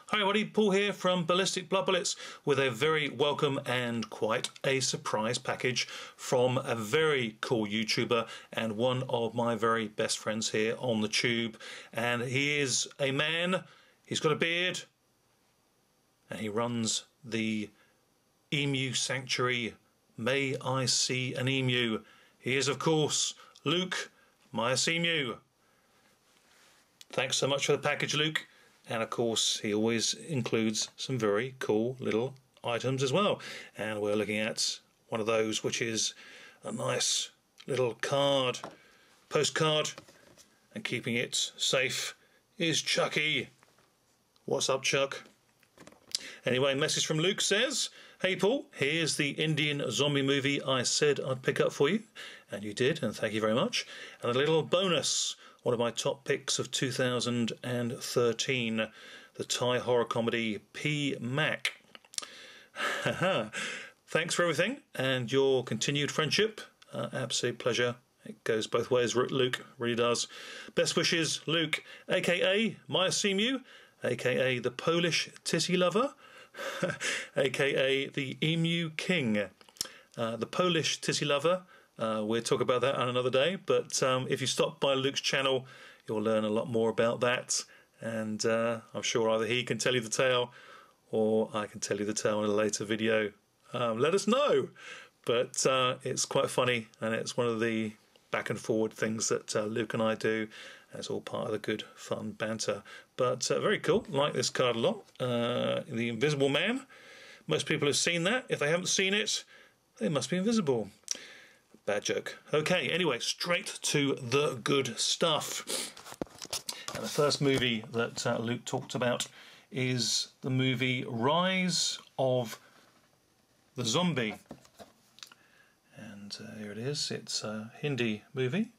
Hi everybody, Paul here from Ballistic Blood Bullets with a very welcome and quite a surprise package from a very cool YouTuber and one of my very best friends here on the tube. And he is a man, he's got a beard, and he runs the Emu Sanctuary. May I see an emu? He is, of course, Luke Miyacemu. Thanks so much for the package, Luke. And of course he always includes some very cool little items as well, and we're looking at one of those, which is a nice little card, postcard, and keeping it safe is Chucky. What's up, Chuck? Anyway, message from Luke says, "Hey Paul, here's the Indian zombie movie I said I'd pick up for you, and you did, and thank you very much. And a little bonus, one of my top picks of 2013, the Thai horror comedy P. Mac. Thanks for everything and your continued friendship. Absolute pleasure. It goes both ways, Luke, really does. Best wishes, Luke, aka Miyacemu, aka the Polish titty lover, aka the Emu King. The Polish titty lover, we'll talk about that on another day, but if you stop by Luke's channel you'll learn a lot more about that, and I'm sure either he can tell you the tale or I can tell you the tale in a later video. Let us know, but it's quite funny and it's one of the back and forward things that Luke and I do, and it's all part of the good fun banter. But very cool, like this card a lot. The Invisible Man, most people have seen that. If they haven't seen it, they must be invisible. Bad joke. Okay, anyway, straight to the good stuff. And the first movie that Luke talked about is the movie Rise of the Zombie. And here it is. It's a Indian movie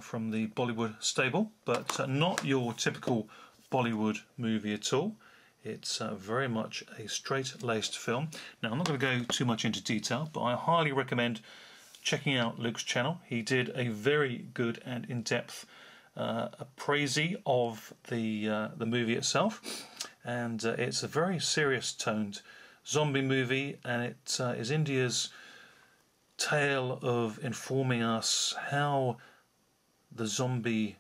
from the Bollywood stable, but not your typical Bollywood movie at all. It's very much a straight-laced film. Now, I'm not going to go too much into detail, but I highly recommend checking out Luke's channel. He did a very good and in-depth appraisal of the movie itself, and it's a very serious-toned zombie movie, and it is India's tale of informing us how the zombie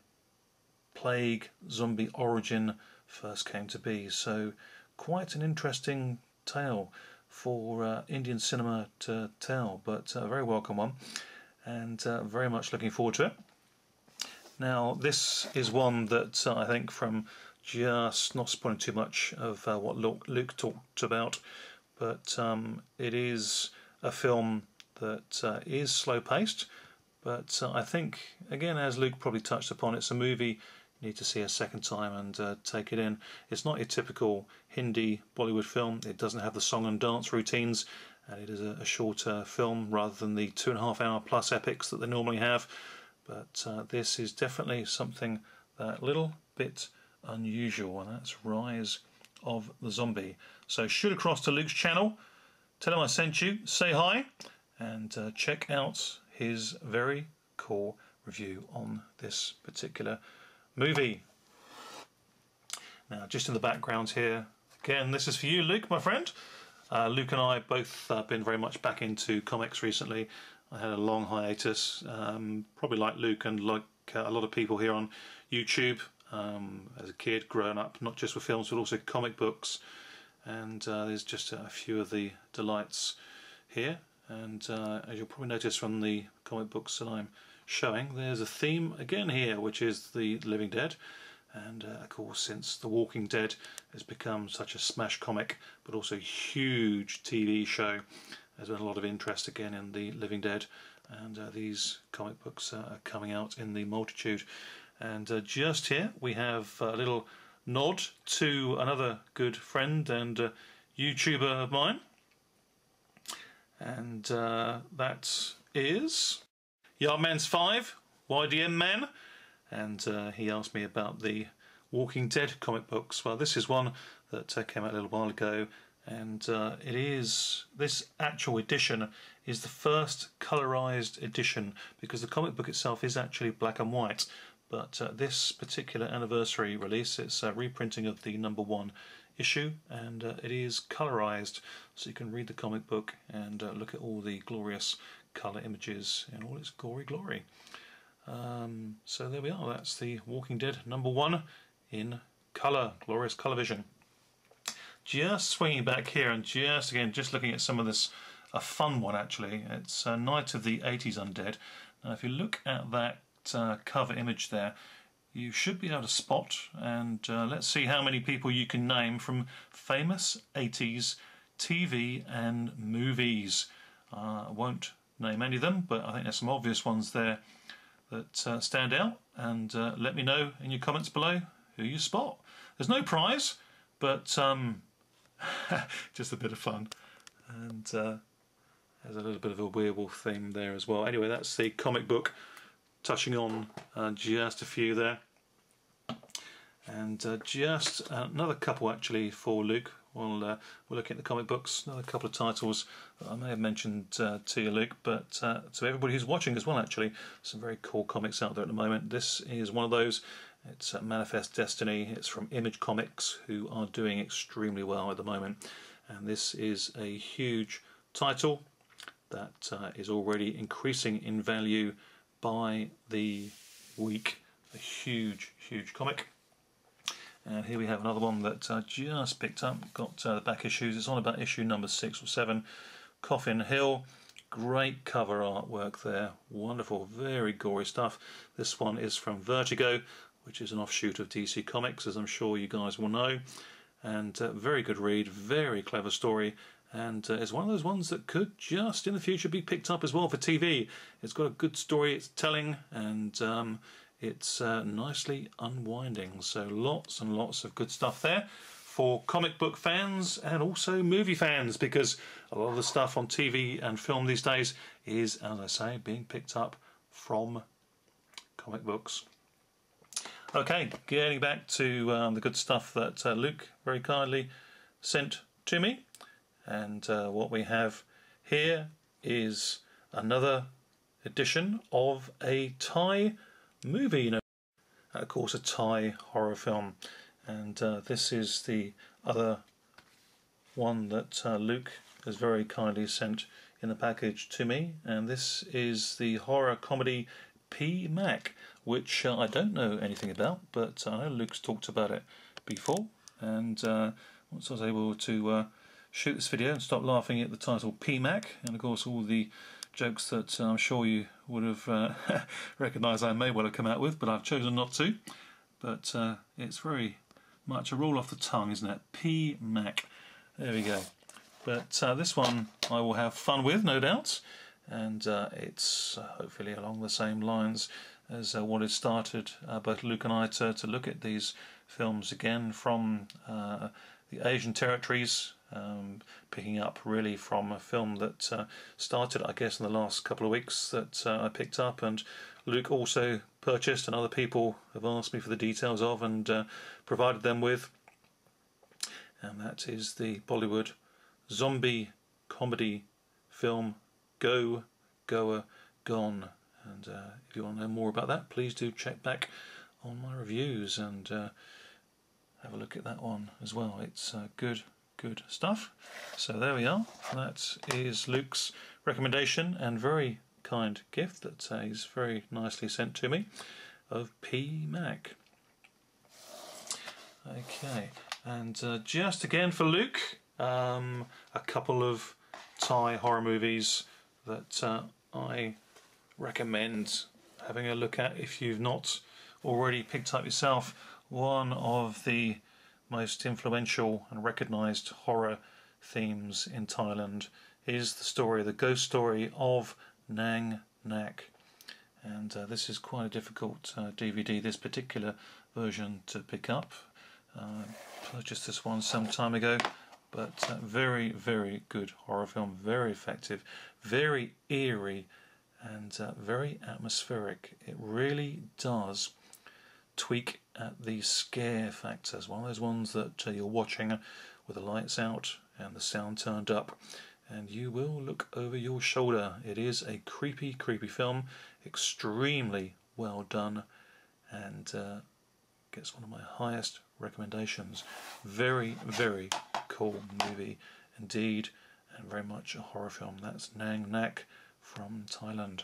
plague, zombie origin first came to be. So quite an interesting tale for Indian cinema to tell, but a very welcome one, and very much looking forward to it. Now, this is one that I think, from just not spoiling too much of what Luke talked about, but it is a film that is slow-paced, but I think, again, as Luke probably touched upon, it's a movie you need to see a second time and take it in. It's not your typical Hindi Bollywood film. It doesn't have the song and dance routines, and it is a shorter film rather than the 2.5-hour plus epics that they normally have. But this is definitely something that little bit unusual, and that's Rise of the Zombie. So shoot across to Luke's channel, tell him I sent you, say hi, and check out his very cool review on this particular movie. Now, just in the background here, again, this is for you, Luke, my friend. Luke and I both been very much back into comics recently. I had a long hiatus, probably like Luke and like a lot of people here on YouTube. As a kid, growing up not just with films but also comic books, and there's just a few of the delights here. And as you'll probably notice from the comic books that I'm showing, there's a theme again here, which is the Living Dead. And of course, since The Walking Dead has become such a smash comic but also huge TV show, there's been a lot of interest again in the Living Dead, and these comic books are coming out in the multitude. And just here we have a little nod to another good friend and YouTuber of mine, and that is Yardman's5, YDM Man, and he asked me about the Walking Dead comic books. Well, this is one that came out a little while ago, and this actual edition is the first colorized edition, because the comic book itself is actually black and white, but this particular anniversary release, it's a reprinting of the #1 issue, and it is colorized, so you can read the comic book and look at all the glorious color images in all its gory glory. So there we are, that's the Walking Dead #1 in color, glorious color vision. Just swinging back here and just looking at some of this, a fun one actually. It's Night of the 80s Undead. Now if you look at that cover image there, you should be able to spot, and let's see how many people you can name from famous 80s TV and movies. I won't name any of them, but I think there's some obvious ones there that stand out, and let me know in your comments below who you spot. There's no prize, but just a bit of fun, and there's a little bit of a werewolf theme there as well. Anyway, that's the comic book, touching on just a few there, and just another couple actually for Luke. We're looking at the comic books, another couple of titles that I may have mentioned to you, Luke, but to everybody who's watching as well actually, some very cool comics out there at the moment. This is one of those. It's Manifest Destiny. It's from Image Comics, who are doing extremely well at the moment, and this is a huge title that is already increasing in value by the week. A huge comic. And here we have another one that I just picked up. Got the back issues. It's on about issue number 6 or 7. Coffin Hill. Great cover artwork there. Wonderful, very gory stuff. This one is from Vertigo, which is an offshoot of DC Comics, as I'm sure you guys will know. And very good read, very clever story. And it's one of those ones that could just in the future be picked up as well for TV. It's got a good story it's telling, and it's nicely unwinding. So lots and lots of good stuff there for comic book fans and also movie fans, because a lot of the stuff on TV and film these days is, as I say, being picked up from comic books. Okay, getting back to the good stuff that Luke very kindly sent to me. And what we have here is another edition of a Thai movie, of course a Thai horror film, and this is the other one that Luke has very kindly sent in the package to me, and this is the horror comedy P. Mac, which I don't know anything about, but I know Luke's talked about it before, and once I was able to shoot this video and stop laughing at the title P. Mac, and of course all the jokes that I'm sure you would have recognised I may well have come out with, but I've chosen not to. But it's very much a roll off the tongue, isn't it? P. Mac. There we go. But this one I will have fun with, no doubt, and it's hopefully along the same lines as what has started both Luke and I to look at these films again from the Asian territories, picking up really from a film that started, I guess, in the last couple of weeks that I picked up, and Luke also purchased, and other people have asked me for the details of and provided them with, and that is the Bollywood zombie comedy film Go, Goer, Gone. And if you want to know more about that, please do check back on my reviews and have a look at that one as well. It's good stuff. So there we are. That is Luke's recommendation and very kind gift that he's very nicely sent to me of P. Mac. Okay, and just again for Luke, a couple of Thai horror movies that I recommend having a look at if you've not already picked up yourself. One of the most influential and recognised horror themes in Thailand is the story, the ghost story of Nang Nak. And this is quite a difficult DVD, this particular version, to pick up. Purchased this one some time ago, but very, very good horror film, very effective, very eerie, and very atmospheric. It really does tweak at the scare factors. One of those ones that you're watching with the lights out and the sound turned up, and you will look over your shoulder. It is a creepy film, extremely well done, and gets one of my highest recommendations. Very, very cool movie indeed, and very much a horror film. That's Nang Nak from Thailand.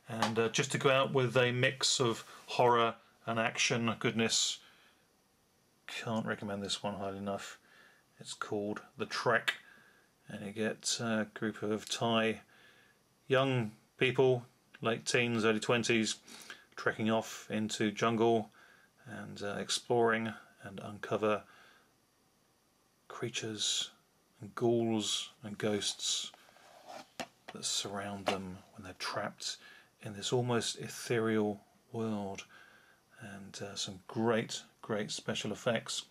And just to go out with a mix of horror and action goodness, can't recommend this one highly enough. It's called The Trek, and you get a group of Thai young people, late teens, early 20s, trekking off into jungle and exploring and uncover creatures and ghouls and ghosts that surround them when they're trapped in this almost ethereal world. And some great special effects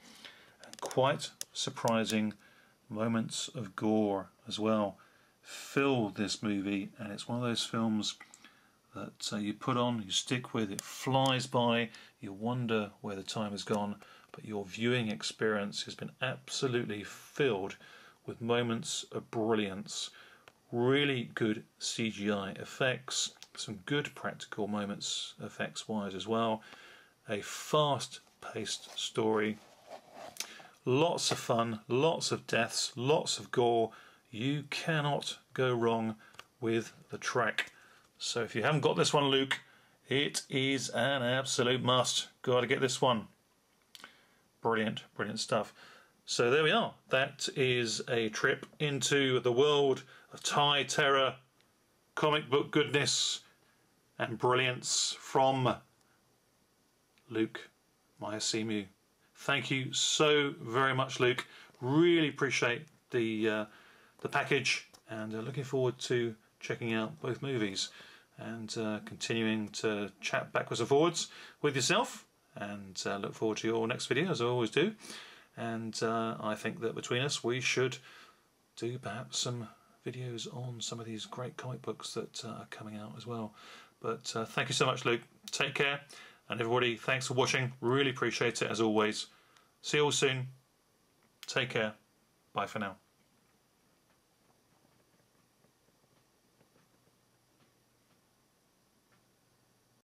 and quite surprising moments of gore as well fill this movie, and it's one of those films that you put on, you stick with, it flies by, you wonder where the time has gone, but your viewing experience has been absolutely filled with moments of brilliance. Really good CGI effects, some good practical moments effects wise as well, a fast paced story, lots of fun, lots of deaths, lots of gore. You cannot go wrong with The Trek. So if you haven't got this one, Luke, it is an absolute must. Got to get this one. Brilliant stuff. So there we are. That is a trip into the world of Thai terror, comic book goodness and brilliance from Luke Miyacemu. Thank you so very much, Luke. Really appreciate the package, and looking forward to checking out both movies and continuing to chat backwards and forwards with yourself, and look forward to your next video as I always do. And I think that between us we should do perhaps some videos on some of these great comic books that are coming out as well. But thank you so much, Luke. Take care, and everybody, thanks for watching. Really appreciate it as always. See you all soon. Take care. Bye for now.